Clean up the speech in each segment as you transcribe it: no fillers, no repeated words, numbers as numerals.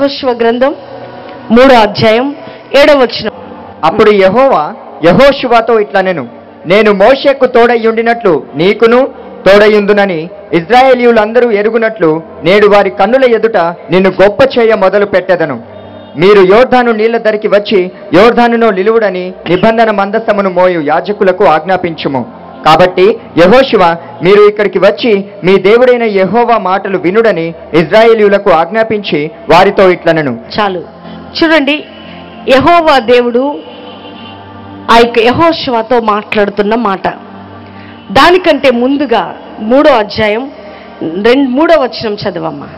యెహోషువ గ్రంథం 3వ అధ్యాయం 7వ వచనం. అప్పుడు యెహోవా యెహోషువతో ఇట్లనెను, నేను మోషేకు తోడయ్యుండినట్లు నీకును తోడయ్యుందునని ఇశ్రాయేలీయులందరూ ఎరుగునట్లు నేడు వారి కన్నుల ఎదుట నిన్ను గొప్ప చేయ మొదలు పెట్టెదను. మీరు యోర్దాను నీళ్ల ధరికి వచ్చి యోర్దానులో నిలువుడని నిబంధన మందసమును మోయు యాజకులకు ఆజ్ఞాపించుము. కాబట్టి యెహోషువ మీరు ఇక్కడికి వచ్చి మీ దేవుడైన యెహోవా మాటలు వినుడని ఇశ్రాయేలీయులకు ఆజ్ఞాపించి వారితో ఇట్లనెను. చాలు చూడండి, యెహోవా దేవుడు ఆ యొక్క యెహోషువతో మాట్లాడుతున్న మాట. దానికంటే ముందుగా 3వ అధ్యాయం 3వ వచనం చదవమ్మా.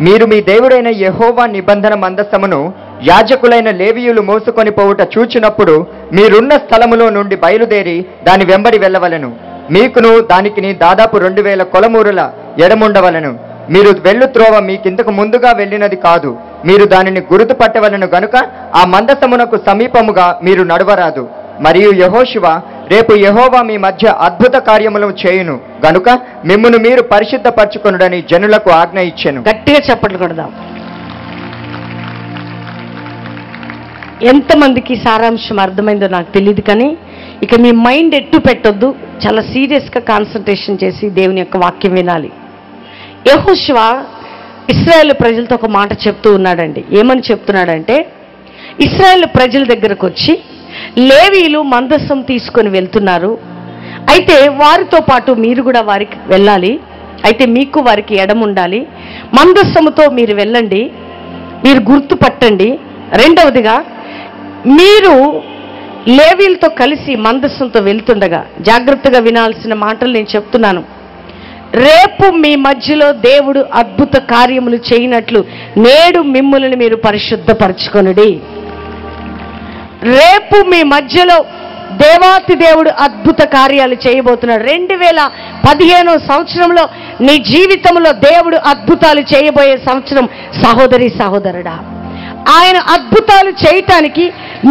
మీరు మీ దేవుడైన యెహోవా నిబంధన మందసమును యాజకులైన లేవీయులు మోసుకొని పోవుట చూచినప్పుడు మీరున్న స్థలములో నుండి బయలుదేరి దాని వెంబడి వెళ్ళవలెను. మీకును దానికిని దాదాపు 2000 కొలమూరుల ఎడముండవలెను. మీరు వెళ్ళు త్రోవ మీకింతకు ముందుగా వెళ్ళినది కాదు. మీరు దానిని గుర్తుపట్టవలెను గనుక ఆ మందసమునకు సమీపముగా మీరు నడవరాదు. మరియు యెహోషువ రేపు యెహోవా మీ మధ్య అద్భుత కార్యములను చేయును గనుక మిమ్మును మీరు పరిశుద్ధపరచుకొనుడని జనులకు ఆజ్ఞ ఇచ్చెను. గట్టిగా చప్పట్లు కొడదాం. ఎంతమందికి సారాంశం అర్థమైందో నాకు తెలియదు, కానీ ఇక మీ మైండ్ ఎట్టు పెట్టొద్దు, చాలా సీరియస్గా కాన్సన్ట్రేషన్ చేసి దేవుని యొక్క వాక్యం వినాలి. యెహోషువ ఇశ్రాయేలు ప్రజలతో ఒక మాట చెప్తూ ఉన్నాడండి. ఏమని చెప్తున్నాడంటే, ఇశ్రాయేలు ప్రజల దగ్గరకు వచ్చి లేవీయులు మందసం తీసుకొని వెళ్తున్నారు, అయితే వారితో పాటు మీరు కూడా వారికి వెళ్ళాలి, అయితే మీకు వారికి ఎడముండాలి, మందసముతో మీరు వెళ్ళండి, మీరు గుర్తుపట్టండి. రెండవదిగా మీరు లేవీయులతో కలిసి మందసంతో వెళ్తుండగా జాగ్రత్తగా వినాల్సిన మాటలు నేను చెప్తున్నాను. రేపు మీ మధ్యలో దేవుడు అద్భుత కార్యములు చేయనట్లు నేడు మిమ్ములను మీరు పరిశుద్ధపరచుకొనుడి. రేపు మీ మధ్యలో దేవాతి దేవుడు అద్భుత కార్యాలు చేయబోతున్నాడు. 2015 సంవత్సరంలో నీ జీవితంలో దేవుడు అద్భుతాలు చేయబోయే సంవత్సరం సహోదరి సహోదరుడా. ఆయన అద్భుతాలు చేయటానికి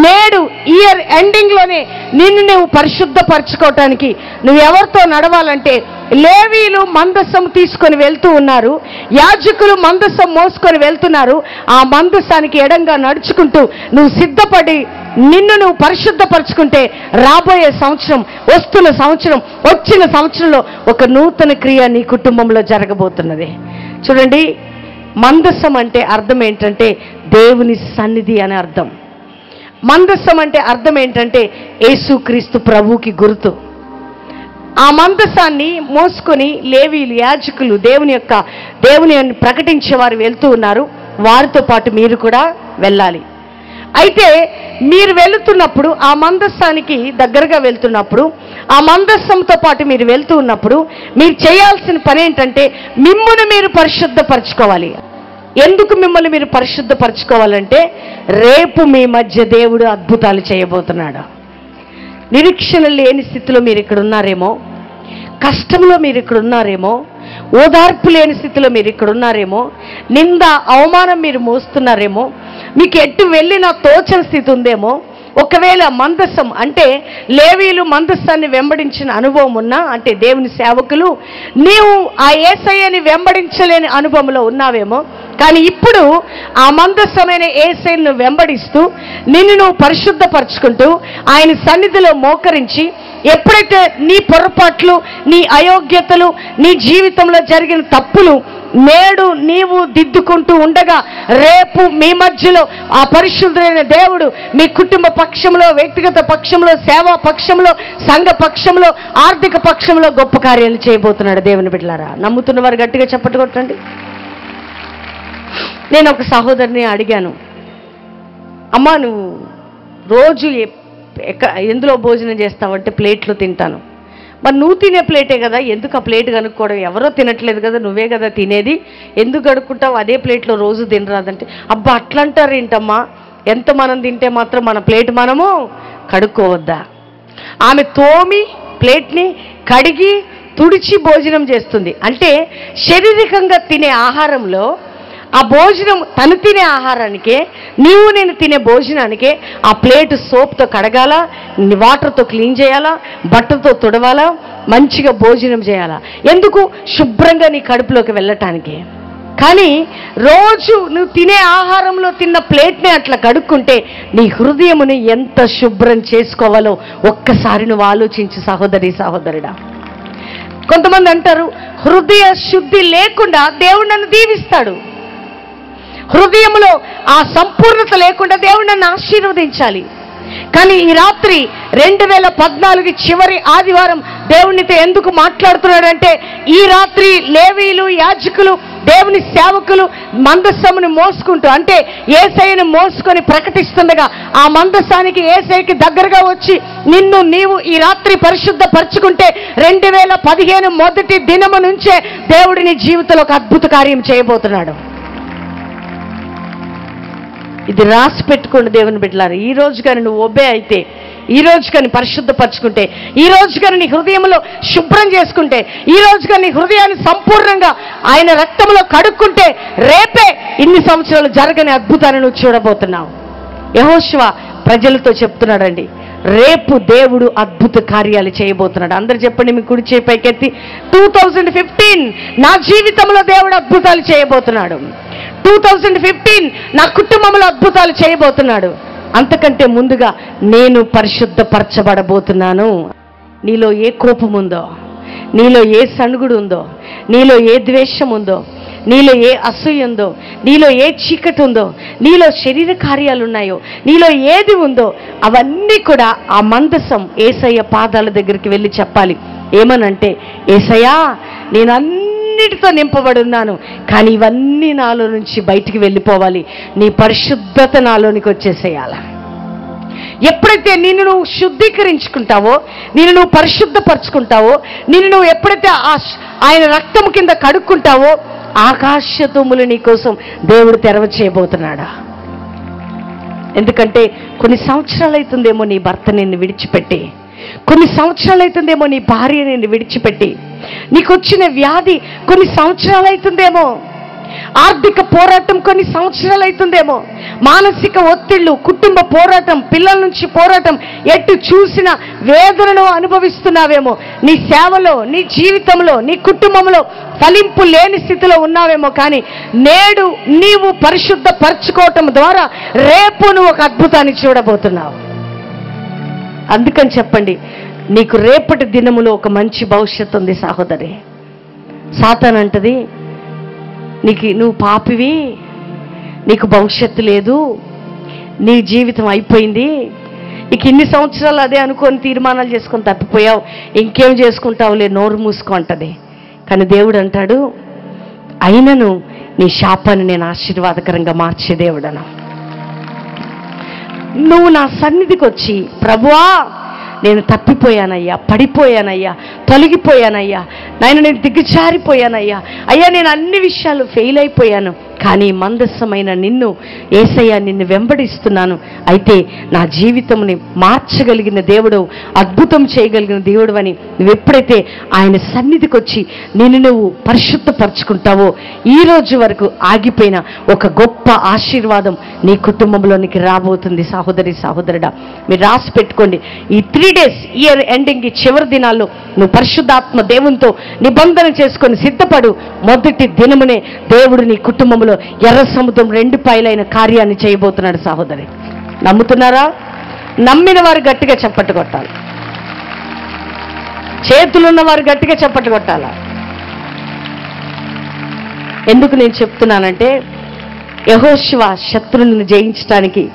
నేడు ఇయర్ ఎండింగ్లోనే నిన్ను నువ్వు పరిశుద్ధపరచుకోవటానికి నువ్వు ఎవరితో నడవాలంటే, లేవీయులు మందసం తీసుకొని వెళ్తూ ఉన్నారు, యాజకులు మందసం మోసుకొని వెళ్తున్నారు. ఆ మందసానికి ఎడంగా నడుచుకుంటూ నువ్వు సిద్ధపడి నిన్ను నువ్వు పరిశుద్ధపరచుకుంటే రాబోయే సంవత్సరం, వస్తున్న సంవత్సరం, వచ్చిన సంవత్సరంలో ఒక నూతన క్రియ నీ కుటుంబంలో జరగబోతున్నది. చూడండి, మందసం అంటే అర్థం ఏంటంటే దేవుని సన్నిధి అని అర్థం. మందసం అంటే అర్థం ఏంటంటే యేసుక్రీస్తు ప్రభువుకి గుర్తు. ఆ మందసాన్ని మోసుకొని లేవీయులు యాజకులు దేవుని ప్రకటించే వారు వెళ్తూ ఉన్నారు. వారితో పాటు మీరు కూడా వెళ్ళాలి. అయితే మీరు వెళుతున్నప్పుడు, ఆ మందస్సానికి దగ్గరగా వెళ్తున్నప్పుడు, ఆ మందస్సంతో పాటు మీరు వెళ్తూ ఉన్నప్పుడు మీరు చేయాల్సిన పని ఏంటంటే మిమ్మును మీరు పరిశుద్ధపరచుకోవాలి. ఎందుకు మిమ్మల్ని మీరు పరిశుద్ధపరచుకోవాలంటే రేపు మీ మధ్య దేవుడు అద్భుతాలు చేయబోతున్నాడు. నిరీక్షణ లేని స్థితిలో మీరు ఇక్కడ ఉన్నారేమో, కష్టంలో మీరు ఇక్కడ ఉన్నారేమో, ఓదార్పు లేని స్థితిలో మీరు ఇక్కడ ఉన్నారేమో, నింద అవమానం మీరు మోస్తున్నారేమో, మీకు ఎటు వెళ్ళినా తోచని స్థితి ఉందేమో. ఒకవేళ మందసం అంటే లేవీయులు మందస్సాన్ని వెంబడించిన అనుభవం ఉన్నా, అంటే దేవుని సేవకులు, నీవు ఆ యేసయ్యని వెంబడించలేని అనుభవంలో ఉన్నావేమో. కానీ ఇప్పుడు ఆ మందస్సమైన యేసయ్యను వెంబడిస్తూ నిన్ను నువ్వు పరిశుద్ధపరచుకుంటూ ఆయన సన్నిధిలో మోకరించి, ఎప్పుడైతే నీ పొరపాట్లు, నీ అయోగ్యతలు, నీ జీవితంలో జరిగిన తప్పులు నేడు నీవు దిద్దుకుంటూ ఉండగా రేపు మీ మధ్యలో ఆ పరిశుద్ధుడైన దేవుడు మీ కుటుంబ పక్షంలో, వ్యక్తిగత పక్షంలో, సేవా పక్షంలో, సంఘ పక్షంలో, ఆర్థిక పక్షంలో గొప్ప కార్యాలు చేయబోతున్నాడు. దేవుని బిడ్డలారా, నమ్ముతున్న వారు గట్టిగా చప్పట్లు కొట్టండి. నేను ఒక సహోదరిని అడిగాను, అమ్మా నువ్వు రోజు ఎందులో భోజనం చేస్తావంటే ప్లేట్లో తింటాను. మరి నువ్వు తినే ప్లేటే కదా, ఎందుకు ఆ ప్లేట్ కనుక్కోవడం, ఎవరో తినట్లేదు కదా, నువ్వే కదా తినేది, ఎందుకు కడుక్కుంటావు, అదే ప్లేట్లో రోజు తినరాదంటే, అబ్బా అట్లా అంటారు ఏంటమ్మా, ఎంత మనం తింటే మాత్రం మన ప్లేట్ మనము కడుక్కోవద్దా? ఆమె తోమి ప్లేట్ని కడిగి తుడిచి భోజనం చేస్తుంది. అంటే శారీరకంగా తినే ఆహారంలో ఆ భోజనం, తను తినే ఆహారానికే, నీవు నేను తినే భోజనానికే ఆ ప్లేట్ సోప్తో కడగాల, వాటర్తో క్లీన్ చేయాలా, బట్టతో తుడవాలా, మంచిగా భోజనం చేయాలా. ఎందుకు? శుభ్రంగా నీ కడుపులోకి వెళ్ళటానికి. కానీ రోజు నువ్వు తినే ఆహారంలో తిన్న ప్లేట్ని అట్లా కడుక్కుంటే నీ హృదయముని ఎంత శుభ్రం చేసుకోవాలో ఒక్కసారి నువ్వు ఆలోచించు సహోదరి సహోదరుడా. కొంతమంది అంటారు, హృదయ శుద్ధి లేకుండా దేవుడు నన్ను దీవిస్తాడు, హృదయంలో ఆ సంపూర్ణత లేకుండా దేవుడు నన్ను ఆశీర్వదించాలి. కానీ ఈ రాత్రి 2014 చివరి ఆదివారం దేవునితో ఎందుకు మాట్లాడుతున్నాడంటే, ఈ రాత్రి లేవీయులు, యాజకులు, దేవుని సేవకులు మందస్సమును మోసుకుంటూ, అంటే యేసయ్యను మోసుకొని ప్రకటిస్తుండగా ఆ మందస్సానికి యేసయ్యకి దగ్గరగా వచ్చి నిన్ను నీవు ఈ రాత్రి పరిశుద్ధపరచుకుంటే 2015 మొదటి దినము నుంచే దేవుడు నీ జీవితంలో ఒక అద్భుత కార్యం చేయబోతున్నాడు. ఇది రాసి పెట్టుకోండి దేవుని బిడ్డలారా. ఈ రోజు కానీ నువ్వు ఒబే అయితే, ఈ రోజు కానీ పరిశుద్ధపరచుకుంటే, ఈ రోజు కానీ నీ హృదయంలో శుభ్రం చేసుకుంటే, ఈ రోజు కానీ నీ హృదయాన్ని సంపూర్ణంగా ఆయన రక్తంలో కడుక్కుంటే, రేపే ఇన్ని సంవత్సరాలు జరగని అద్భుతాన్ని నువ్వు చూడబోతున్నావు. యెహోషువ ప్రజలతో చెప్తున్నాడండి, రేపు దేవుడు అద్భుత కార్యాలు చేయబోతున్నాడు. అందరు చెప్పండి మీ కుడి చేయి పైకెత్తి, 2015 నా జీవితంలో దేవుడు అద్భుతాలు చేయబోతున్నాడు. 2015 నా కుటుంబంలో అద్భుతాలు చేయబోతున్నాడు. అంతకంటే ముందుగా నేను పరిశుద్ధపరచబడబోతున్నాను. నీలో ఏ కోపం ఉందో, నీలో ఏ సణుగుడు ఉందో, నీలో ఏ ద్వేషం ఉందో, నీలో ఏ అసూయ ఉందో, నీలో ఏ చీకటి ఉందో, నీలో శరీర కార్యాలు ఉన్నాయో, నీలో ఏది ఉందో అవన్నీ కూడా ఆ మందసం యేసయ్య పాదాల దగ్గరికి వెళ్ళి చెప్పాలి. ఏమనంటే, యేసయ్యా నేను అన్నిటితో నింపబడి ఉన్నాను, కానీ ఇవన్నీ నాలో నుంచి బయటికి వెళ్ళిపోవాలి, నీ పరిశుద్ధత నాలోనికి వచ్చేసేయాల. ఎప్పుడైతే నిన్ను నువ్వు శుద్ధీకరించుకుంటావో, నిన్ను నువ్వు పరిశుద్ధపరచుకుంటావో, నిన్ను నువ్వు ఎప్పుడైతే ఆయన రక్తం కింద కడుక్కుంటావో, ఆకాశ తుమ్ములు నీ కోసం దేవుడు తెరవ చేయబోతున్నాడా. ఎందుకంటే కొన్ని సంవత్సరాలు అవుతుందేమో నీ భర్త నిన్ను విడిచిపెట్టి, కొన్ని సంవత్సరాలు అవుతుందేమో నీ భార్య నిన్ను విడిచిపెట్టి, నీకు వచ్చిన వ్యాధి కొన్ని సంవత్సరాలు అవుతుందేమో, ఆర్థిక పోరాటం కొన్ని సంవత్సరాలు అవుతుందేమో, మానసిక ఒత్తిళ్లు, కుటుంబ పోరాటం, పిల్లల నుంచి పోరాటం, ఎటు చూసిన వేదనను అనుభవిస్తున్నావేమో, నీ సేవలో, నీ జీవితంలో, నీ కుటుంబంలో ఫలింపు లేని స్థితిలో ఉన్నావేమో. కానీ నేడు నీవు పరిశుద్ధపరచుకోవటం ద్వారా రేపు నువ్వు ఒక అద్భుతాన్ని చూడబోతున్నావు. అందుకని చెప్పండి, నీకు రేపటి దినములో ఒక మంచి భవిష్యత్తు ఉంది సహోదరి. సాతాను అంటది, నువ్వు పాపివి, నీకు భవిష్యత్తు లేదు, నీ జీవితం అయిపోయింది, ఇక ఇన్ని సంవత్సరాలు అదే అనుకొని తీర్మానాలు చేసుకొని తప్పిపోయావు, ఇంకేం చేసుకుంటావులే, నోరు మూసుకో అంటది. కానీ దేవుడు అంటాడు, అయినను నీ శాపాన్ని నేను ఆశీర్వాదకరంగా మార్చే దేవుడను. నువ్వు నా సన్నిధికి వచ్చి, ప్రభువా నేను తప్పిపోయానయ్యా, పడిపోయానయ్యా, తొలగిపోయానయ్యా, నేను దిగజారిపోయానయ్యా, అయ్యా నేను అన్ని విషయాలు ఫెయిల్ అయిపోయాను, కానీ మందస్సమైన నిన్ను యేసయ్యా నిన్ను వెంబడిస్తున్నాను, అయితే నా జీవితంని మార్చగలిగిన దేవుడు, అద్భుతం చేయగలిగిన దేవుడు అని నువ్వు ఎప్పుడైతే ఆయన సన్నిధికి వచ్చి నిన్ను నువ్వు పరిశుద్ధపరచుకుంటావో, ఈ రోజు వరకు ఆగిపోయిన ఒక గొప్ప ఆశీర్వాదం నీ కుటుంబంలోనికి రాబోతుంది. సహోదరి సహోదరుడా, మీరు రాసి పెట్టుకోండి. ఈ 3 days ఇయర్ ఎండింగ్, ఈ చివరి దినాల్లో నువ్వు పరిశుద్ధాత్మ దేవునితో నిబంధన చేసుకొని సిద్ధపడు. మొదటి దినమునే దేవుడు నీ కుటుంబంలో ఎర్ర సముద్రం 2 పాయలైన కార్యాన్ని చేయబోతున్నాడు. సహోదరి, నమ్ముతున్నారా? నమ్మిన వారు గట్టిగా చప్పట్లు కొట్టాలి, చేతులున్న వారు గట్టిగా చప్పట్లు కొట్టాలా. ఎందుకు నేను చెప్తున్నానంటే, యెహోషువ శత్రువులను జయించడానికి,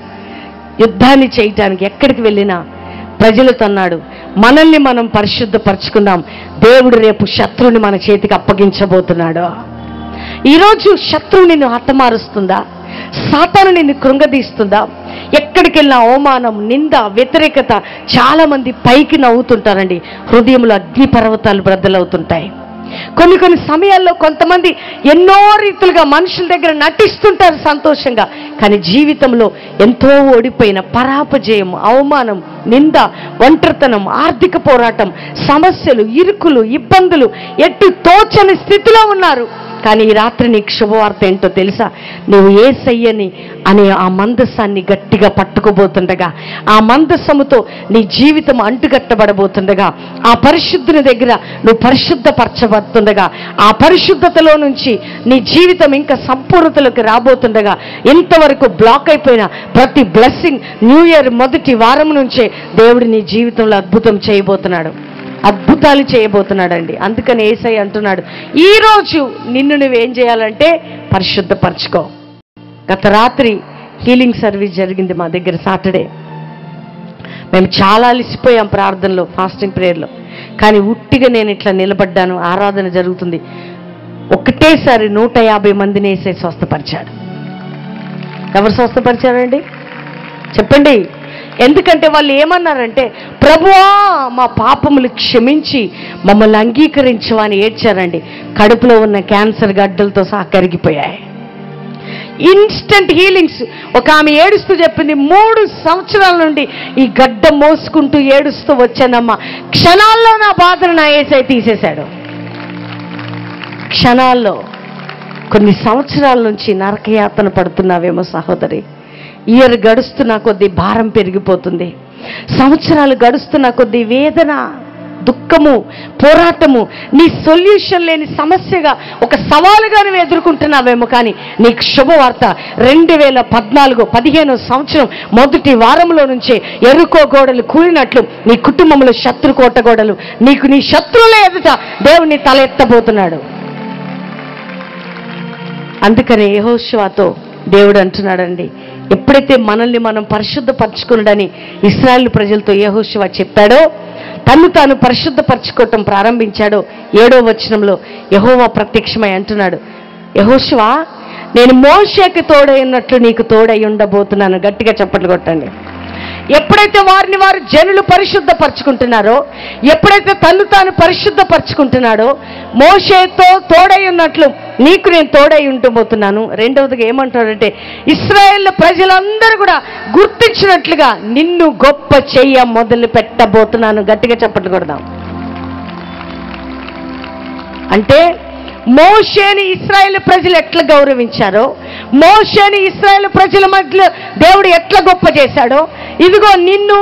యుద్ధాన్ని చేయటానికి ఎక్కడికి వెళ్ళినా ప్రజలతో అన్నాడు, మనల్ని మనం పరిశుద్ధపరచుకుందాం, దేవుడు రేపు శత్రువుని మన చేతికి అప్పగించబోతున్నాడు. ఈరోజు శత్రువు నిన్ను హతమారుస్తుందా? సాతాను నిన్ను కృంగదీస్తుందా? ఎక్కడికి వెళ్ళినా అవమానం, నింద, వ్యతిరేకత. చాలా మంది పైకి నవ్వుతుంటారండి, హృదయంలో అగ్ని పర్వతాలు బ్రద్దలవుతుంటాయి. కొన్ని సమయాల్లో కొంతమంది ఎన్నో రీతులుగా మనుషుల దగ్గర నటిస్తుంటారు సంతోషంగా, కానీ జీవితంలో ఎంతో ఓడిపోయిన, పరాపజయం, అవమానం, నింద, ఒంటరితనం, ఆర్థిక పోరాటం, సమస్యలు, ఇరుకులు, ఇబ్బందులు, ఎటు తోచని స్థితిలో ఉన్నారు. కానీ ఈ రాత్రి నీకు శుభవార్త ఏంటో తెలుసా? నువ్వు యేసయ్యని అనే ఆ మందస్సాన్ని గట్టిగా పట్టుకోబోతుండగా, ఆ మందస్సముతో నీ జీవితం అంటుకట్టబడబోతుండగా, ఆ పరిశుద్ధుని దగ్గర నువ్వు పరిశుద్ధపరచబడుతుండగా, ఆ పరిశుద్ధతలో నుంచి నీ జీవితం ఇంకా సంపూర్ణతలోకి రాబోతుండగా, ఇంతవరకు బ్లాక్ అయిపోయిన ప్రతి బ్లెస్సింగ్ న్యూ ఇయర్ మొదటి వారం నుంచే దేవుడు నీ జీవితంలో అద్భుతం చేయబోతున్నాడు, అద్భుతాలు చేయబోతున్నాడండి. అందుకని యేసయ్య అంటున్నాడు, ఈరోజు నిన్ను నువ్వేం చేయాలంటే పరిశుద్ధపరచుకో. గత రాత్రి హీలింగ్ సర్వీస్ జరిగింది మా దగ్గర సాటర్డే. మేము చాలా అలసిపోయాం ప్రార్థనలో, ఫాస్టింగ్ ప్రేయర్లో. కానీ ఉట్టిగా నేను ఇట్లా నిలబడ్డాను, ఆరాధన జరుగుతుంది. ఒకటేసారి 150 మందిని యేసయ్య స్వస్థపరిచాడు. ఎవరు స్వస్థపరిచారండి చెప్పండి? ఎందుకంటే వాళ్ళు ఏమన్నారంటే, ప్రభువా మా పాపములు క్షమించి మమ్మల్ని అంగీకరించమని ఏడ్చారండి. కడుపులో ఉన్న క్యాన్సర్ గడ్డలతో సహా కరిగిపోయాయి. Instant healings. ఒక ఆమె ఏడుస్తూ చెప్పింది, 3 సంవత్సరాల నుండి ఈ గడ్డ మోసుకుంటూ ఏడుస్తూ వచ్చానమ్మా, క్షణాల్లో నా బాధను నా యేసయ్య తీసేశాడు. క్షణాల్లో. కొన్ని సంవత్సరాల నుంచి నరకయాతన పడుతున్నావేమో సహోదరి. ఇయర్ గడుస్తున్న కొద్దీ భారం పెరిగిపోతుంది. సంవత్సరాలు గడుస్తున్న కొద్దీ వేదన, దుఃఖము, పోరాటము నీ సొల్యూషన్ లేని సమస్యగా, ఒక సవాలుగా నువ్వు ఎదుర్కొంటున్నావేమో. కానీ నీకు శుభవార్త, 2014 15వ సంవత్సరం మొదటి వారంలో నుంచే ఎరుకో గోడలు కూలినట్లు నీ కుటుంబంలో శత్రుకోట గోడలు, నీకు నీ శత్రువుల ఎదుట దేవుని తలెత్తబోతున్నాడు. అందుకని యెహోషువతో దేవుడు అంటున్నాడండి, ఎప్పుడైతే మనల్ని మనం పరిశుద్ధపరచుకున్నాడని ఇశ్రాయేలు ప్రజలతో యెహోషువ చెప్పాడో, తను తాను పరిశుద్ధపరచుకోవటం ప్రారంభించాడో, 7వ వచనంలో యెహోవా ప్రత్యక్షమై అంటున్నాడు, యెహోషువ నేను మోషేకి తోడై ఉన్నట్లు నీకు తోడై ఉండబోతున్నాను. గట్టిగా చప్పట్లు కొట్టండి. ఎప్పుడైతే వారిని వారు జనులు పరిశుద్ధపరచుకుంటున్నారో, ఎప్పుడైతే తను తాను పరిశుద్ధపరచుకుంటున్నాడో, మోషేతో తోడై ఉన్నట్లు నీకు నేను తోడై ఉండబోతున్నాను. రెండవదిగా ఏమంటాడంటే, ఇశ్రాయేల్ ప్రజలందరూ కూడా గుర్తించినట్లుగా నిన్ను గొప్ప చెయ్య మొదలు పెట్టబోతున్నాను. గట్టిగా చప్పట్లు కొడదాం. అంటే మోషేని ఇశ్రాయేలు ప్రజలు ఎట్లా గౌరవించారో, మోషేని ఇశ్రాయేలు ప్రజల మధ్య దేవుడు ఎట్లా గొప్ప చేశాడో, ఇదిగో నిన్ను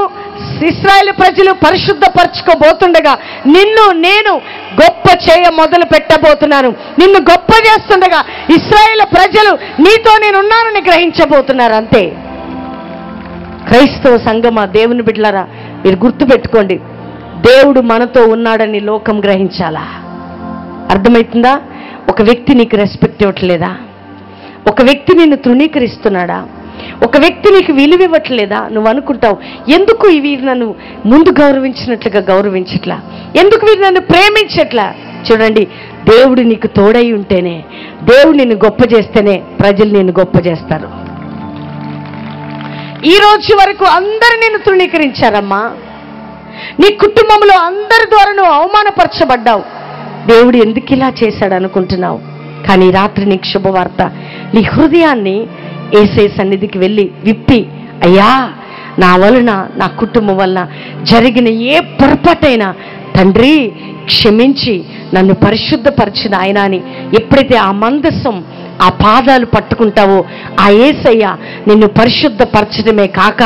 ఇశ్రాయేలు ప్రజలు పరిశుద్ధపరచుకోబోతుండగా నిన్ను నేను గొప్ప చేయ మొదలు పెట్టబోతున్నాను. నిన్ను గొప్ప చేస్తుండగా ఇశ్రాయేలు ప్రజలు నీతో నేనున్నానని గ్రహించబోతున్నారు. అంతే. క్రైస్తవ సంఘమా, దేవుని బిడ్డలారా, మీరు గుర్తుపెట్టుకోండి, దేవుడు మనతో ఉన్నాడని లోకం గ్రహించాలా. అర్థమవుతుందా? ఒక వ్యక్తి నీకు రెస్పెక్ట్ ఇవ్వట్లేదా? ఒక వ్యక్తి నిన్ను తృణీకరిస్తున్నాడా? ఒక వ్యక్తి నీకు విలువ ఇవ్వట్లేదా? నువ్వు అనుకుంటావు, ఎందుకు వీరు నన్ను ముందు గౌరవించినట్లుగా గౌరవించట్లా, ఎందుకు వీరు నన్ను ప్రేమించట్లా? చూడండి, దేవుడు నీకు తోడై ఉంటేనే, దేవుడు నిన్ను గొప్ప చేస్తేనే ప్రజలు నిన్ను గొప్ప చేస్తారు. ఈ రోజు వరకు అందరూ నిన్ను తృణీకరించారమ్మా. నీ కుటుంబంలో అందరి ద్వారా నువ్వు అవమానపరచబడ్డావు. దేవుడు ఎందుకు ఇలా చేశాడు అనుకుంటున్నావు. కానీ రాత్రి నీకు శుభవార్త, నీ హృదయాన్ని యేసయ్య సన్నిధికి వెళ్ళి విప్పి, అయ్యా నా వలన, నా కుటుంబం వలన జరిగిన ఏ పొరపాటైనా తండ్రి క్షమించి నన్ను పరిశుద్ధపరిచిన ఆయన అని ఎప్పుడైతే ఆ మందసం, ఆ పాదాలు పట్టుకుంటావో, ఆ యేసయ్య నిన్ను పరిశుద్ధపరచడమే కాక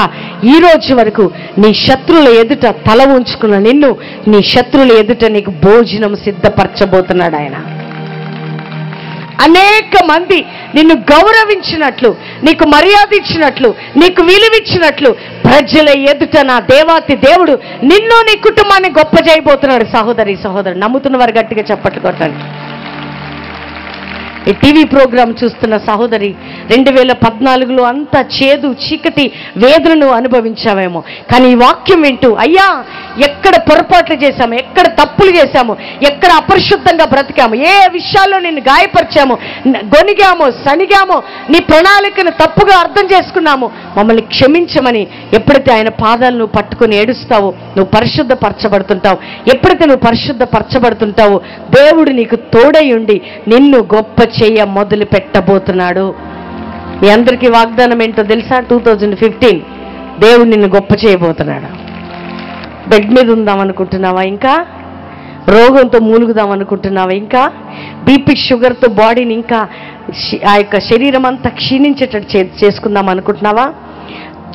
ఈ రోజు వరకు నీ శత్రువుల ఎదుట తల ఉంచుకున్న నిన్ను, నీ శత్రువుల ఎదుట నీకు భోజనం సిద్ధపరచబోతున్నాడు ఆయన. అనేక మంది నిన్ను గౌరవించినట్లు, నీకు మర్యాద ఇచ్చినట్లు, నీకు విలువిచ్చినట్లు ప్రజల ఎదుట నా దేవాతి దేవుడు నిన్ను, నీ కుటుంబాన్ని గొప్ప చేయబోతున్నాడు. సహోదరి సహోదరు, నమ్ముతున్న వారు గట్టిగా చప్పట్లు కొట్టండి. ఈ టీవీ ప్రోగ్రాం చూస్తున్న సహోదరి, 2014లో అంత చేదు, చీకటి, వేదనను అనుభవించామేమో. కానీ ఈ వాక్యం వింటూ, అయ్యా ఎక్కడ పొరపాట్లు చేశాము, ఎక్కడ తప్పులు చేశాము, ఎక్కడ అపరిశుద్ధంగా బ్రతికాము, ఏ విషయాల్లో నిన్ను గాయపరిచాము, గొనిగామో, సనిగామో, నీ ప్రణాళికను తప్పుగా అర్థం చేసుకున్నాము, మమ్మల్ని క్షమించమని ఎప్పుడైతే ఆయన పాదాలు నువ్వు పట్టుకుని ఏడుస్తావో, నువ్వు పరిశుద్ధపరచబడుతుంటావు. ఎప్పుడైతే నువ్వు పరిశుద్ధపరచబడుతుంటావో, దేవుడు నీకు తోడై ఉండి నిన్ను గొప్ప చేయ మొదలు పెట్టబోతున్నాడు. మీ అందరికీ వాగ్దానం ఏంటో తెలుసా? 2015 దేవుడు నిన్ను గొప్ప చేయబోతున్నాడు. బెడ్ మీద ఉందాం అనుకుంటున్నావా? ఇంకా రోగంతో మూలుగుదాం అనుకుంటున్నావా? ఇంకా బీపీ షుగర్తో బాడీని ఇంకా ఆ యొక్క శరీరం అంతా క్షీణించేటట్టు చేసుకుందాం అనుకుంటున్నావా?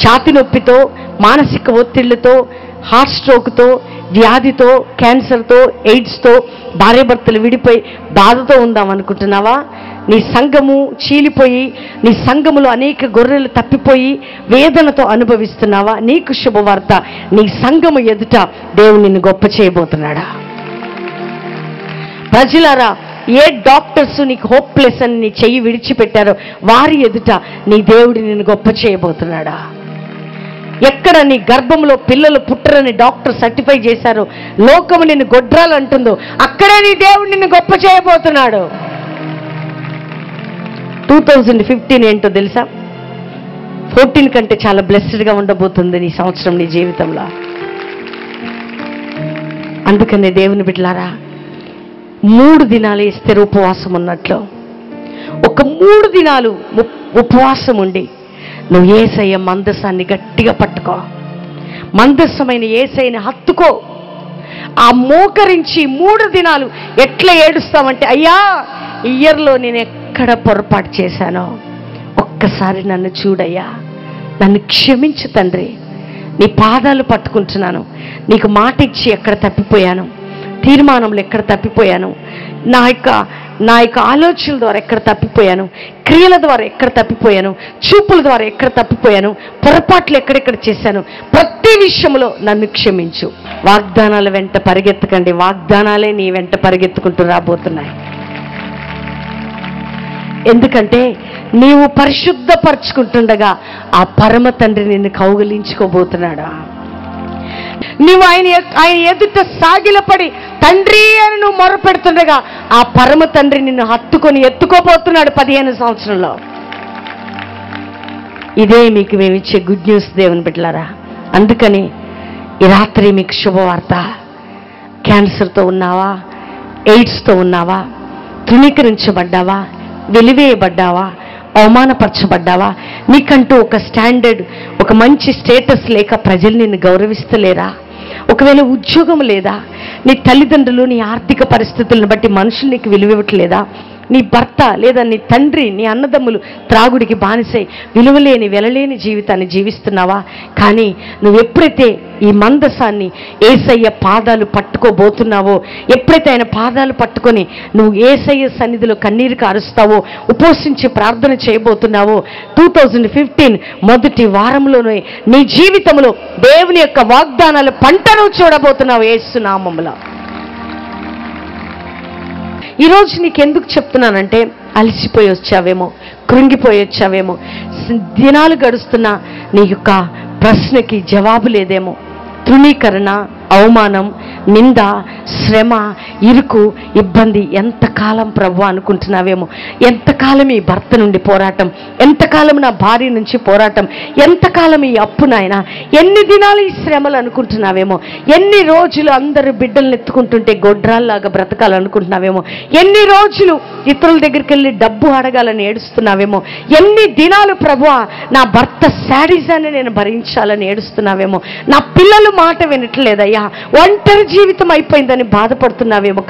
ఛాతి నొప్పితో, మానసిక ఒత్తిళ్లతో, హార్ట్ స్ట్రోక్తో, వ్యాధితో, క్యాన్సర్తో, ఎయిడ్స్తో, భార్యాభర్తలు విడిపోయి బాధతో ఉందాం అనుకుంటున్నావా? నీ సంఘము చీలిపోయి, నీ సంఘములో అనేక గొర్రెలు తప్పిపోయి వేదనతో అనుభవిస్తున్నావా? నీకు శుభవార్త, నీ సంఘము ఎదుట దేవుడు నిన్ను గొప్ప చేయబోతున్నాడా? ప్రజలారా, ఏ డాక్టర్స్ నీకు హోప్లెస్ అని నీ చెయ్యి విడిచిపెట్టారో వారి ఎదుట నీ దేవుడు నిన్ను గొప్ప చేయబోతున్నాడా? ఎక్కడ నీ గర్భంలో పిల్లలు పుట్టరని డాక్టర్ సర్టిఫై చేశారో, లోకము నిన్ను గొడ్రాలు అంటుందో, అక్కడే నీ దేవుడు నిన్ను గొప్ప చేయబోతున్నాడు. 2015 ఏంటో తెలుసా? 14 కంటే చాలా బ్లెస్డ్గా ఉండబోతుంది నీ సంవత్సరం నీ జీవితంలో. అందుకనే దేవుని బిడ్డలారా, 3 దినాలు ఇస్తే ఉపవాసం ఉన్నట్లు ఒక 3 దినాలు ఉపవాసం ఉండి నువ్వు యేసయ్య మందసాన్ని గట్టిగా పట్టుకో. మందసమైన యేసయ్యని హత్తుకో. ఆ మోకరించి 3 దినాలు ఎట్లా ఏడుస్తామంటే, అయ్యా ఈ ఇయర్లో నేను ఎక్కడ పొరపాటు చేశానో ఒక్కసారి నన్ను చూడయ్యా, నన్ను క్షమించు తండ్రి, నీ పాదాలు పట్టుకుంటున్నాను, నీకు మాట ఇచ్చి ఎక్కడ తప్పిపోయాను, తీర్మానంలో ఎక్కడ తప్పిపోయాను, నా యొక్క ఆలోచనల ద్వారా ఎక్కడ తప్పిపోయాను, క్రియల ద్వారా ఎక్కడ తప్పిపోయాను, చూపుల ద్వారా ఎక్కడ తప్పిపోయాను, పొరపాట్లు ఎక్కడెక్కడ చేశాను, ప్రతి విషయంలో నన్ను క్షమించు. వాగ్దానాల వెంట పరిగెత్తకండి, వాగ్దానాలే నీ వెంట పరిగెత్తుకుంటూ రాబోతున్నాయి. ఎందుకంటే నీవు పరిశుద్ధపరచుకుంటుండగా ఆ పరమ తండ్రి నిన్ను కౌగిలించుకోబోతున్నాడా? నువ్వు ఆయన ఎదుట సాగిలపడి తండ్రి అని నువ్వు మొరపెడుతుండగా ఆ పరమ తండ్రి నిన్ను హత్తుకొని ఎత్తుకోబోతున్నాడు 15 సంవత్సరంలో. ఇదే మీకు మేము ఇచ్చే గుడ్ న్యూస్ దేవుని బిడ్డలారా. అందుకని ఈ రాత్రి మీకు శుభవార్త. క్యాన్సర్తో ఉన్నావా, ఎయిడ్స్తో ఉన్నావా, తృణీకరించబడ్డావా, వెలివేయబడ్డావా, అవమానపరచబడ్డావా, నీకంటూ ఒక స్టాండర్డ్, ఒక మంచి స్టేటస్ లేక ప్రజలు నిన్ను గౌరవిస్తలేరా, ఒకవేళ ఉద్యోగం లేదా, నీ తల్లిదండ్రులు నీ ఆర్థిక పరిస్థితులను బట్టి మనుషులు నీకు విలువివ్వట్లేదా, నీ భర్త లేదా నీ తండ్రి, నీ అన్నదమ్ములు త్రాగుడికి బానిసై విలువలేని వెలలేని జీవితాన్ని జీవిస్తున్నావా? కానీ నువ్వు ఎప్పుడైతే ఈ మందసాన్ని యేసయ్య పాదాలు పట్టుకోబోతున్నావో, ఎప్పుడైతే ఆయన పాదాలు పట్టుకొని నువ్వు యేసయ్య సన్నిధిలో కన్నీరు కారుస్తావో, ఉపవసించి ప్రార్థన చేయబోతున్నావో, 2015 మొదటి వారంలోనే నీ జీవితంలో దేవుని యొక్క వాగ్దానాల పంటను చూడబోతున్నావు యేసు నామములో. ఈరోజు నీకు ఎందుకు చెప్తున్నానంటే, అలసిపోయి వచ్చావేమో, కృంగిపోయి వచ్చావేమో, దినాలు గడుస్తున్నా నీ యొక్క ప్రశ్నకి జవాబు లేదేమో, తృణీకరణ, అవమానం, నింద, శ్రమ, ఇరుకు, ఇబ్బంది, ఎంతకాలం ప్రభు అనుకుంటున్నావేమో, ఎంతకాలం ఈ భర్త నుండి పోరాటం, ఎంతకాలం నా భార్య నుంచి పోరాటం, ఎంతకాలం ఈ అప్పు నాయన, ఎన్ని దినాలు ఈ శ్రమలు అనుకుంటున్నావేమో, ఎన్ని రోజులు అందరూ బిడ్డలను ఎత్తుకుంటుంటే గొడ్రాల్లాగా బ్రతకాలనుకుంటున్నావేమో, ఎన్ని రోజులు ఇతరుల దగ్గరికి వెళ్ళి డబ్బు అడగాలని ఏడుస్తున్నావేమో, ఎన్ని దినాలు ప్రభువా నా భర్త శాడిజాన్ని నేను భరించాలని ఏడుస్తున్నావేమో, నా పిల్లలు మాట వినట్లేదయ్యా, ఒంటరి జీవితం అయిపోయిందని బాధపడుతున్నావేమో.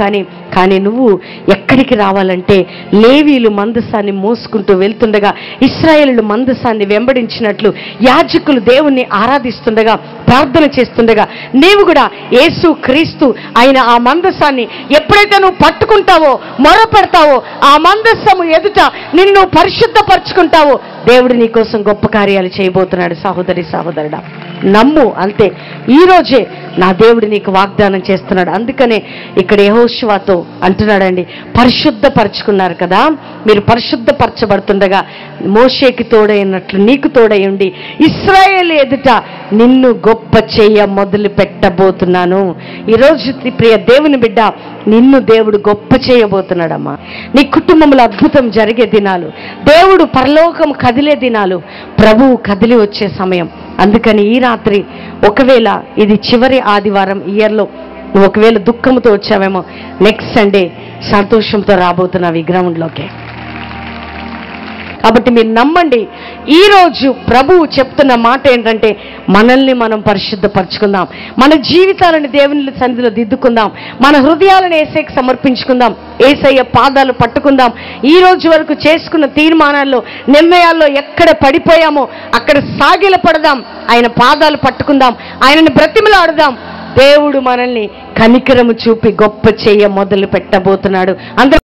కానీ నువ్వు ఎక్కడికి రావాలంటే, లేవీలు మందసాన్ని మోసుకుంటూ వెళ్తుండగా, ఇశ్రాయేలు మందసాన్ని వెంబడించినట్లు యాజకులు దేవుణ్ణి ఆరాధిస్తుండగా, ప్రార్థన చేస్తుండగా, నీవు కూడా యేసు క్రీస్తు ఆయన ఆ మందసాన్ని ఎప్పుడైతే నువ్వు పట్టుకుంటావో, మొరపెడతావో, ఆ మందస్సము ఎదుట నిన్ను పరిశుద్ధపరచుకుంటావో, దేవుడు నీ కోసం గొప్ప కార్యాలు చేయబోతున్నాడు. సహోదరి సహోదరుడా, నమ్ము అంతే. ఈరోజే నా దేవుడు నీకు వాగ్దానం చేస్తున్నాడు. అందుకనే ఇక్కడ యెహోషువతో అంటున్నాడండి, పరిశుద్ధపరచుకున్నారు కదా, మీరు పరిశుద్ధపరచబడుతుండగా మోషేకి తోడైనట్లు నీకు తోడై ఉండి ఇశ్రాయేలు ఎదుట నిన్ను గొప్ప చేయ మొదలు పెట్టబోతున్నాను. ఈరోజు ప్రియ దేవుని బిడ్డ, నిన్ను దేవుడు గొప్ప చేయబోతున్నాడమ్మా. నీ కుటుంబంలో అద్భుతం జరిగే దినాలు, దేవుడు పరలోకం కదిలే దినాలు, ప్రభువు కదిలి వచ్చే సమయం. అందుకని ఈ రాత్రి, ఒకవేళ ఇది చివరి ఆదివారం ఇయర్లో, నువ్వు ఒకవేళ దుఃఖంతో వచ్చావేమో, నెక్స్ట్ సండే సంతోషంతో రాబోతున్నావు ఈ గ్రౌండ్లోకి. కాబట్టి మీరు నమ్మండి, ఈరోజు ప్రభువు చెప్తున్న మాట ఏంటంటే మనల్ని మనం పరిశుద్ధపరచుకుందాం, మన జీవితాలను దేవుని సన్నిధిలో దిద్దుకుందాం, మన హృదయాలను యేసయ్యకు సమర్పించుకుందాం, యేసయ్య పాదాలు పట్టుకుందాం. ఈ రోజు వరకు చేసుకున్న తీర్మానాల్లో, నిర్ణయాల్లో ఎక్కడ పడిపోయామో అక్కడ సాగిలపడదాం, ఆయన పాదాలు పట్టుకుందాం, ఆయనను బ్రతిమలాడుదాం. దేవుడు మనల్ని కనికరము చూపి గొప్ప చేయ మొదలు పెట్టబోతున్నాడు. అందరూ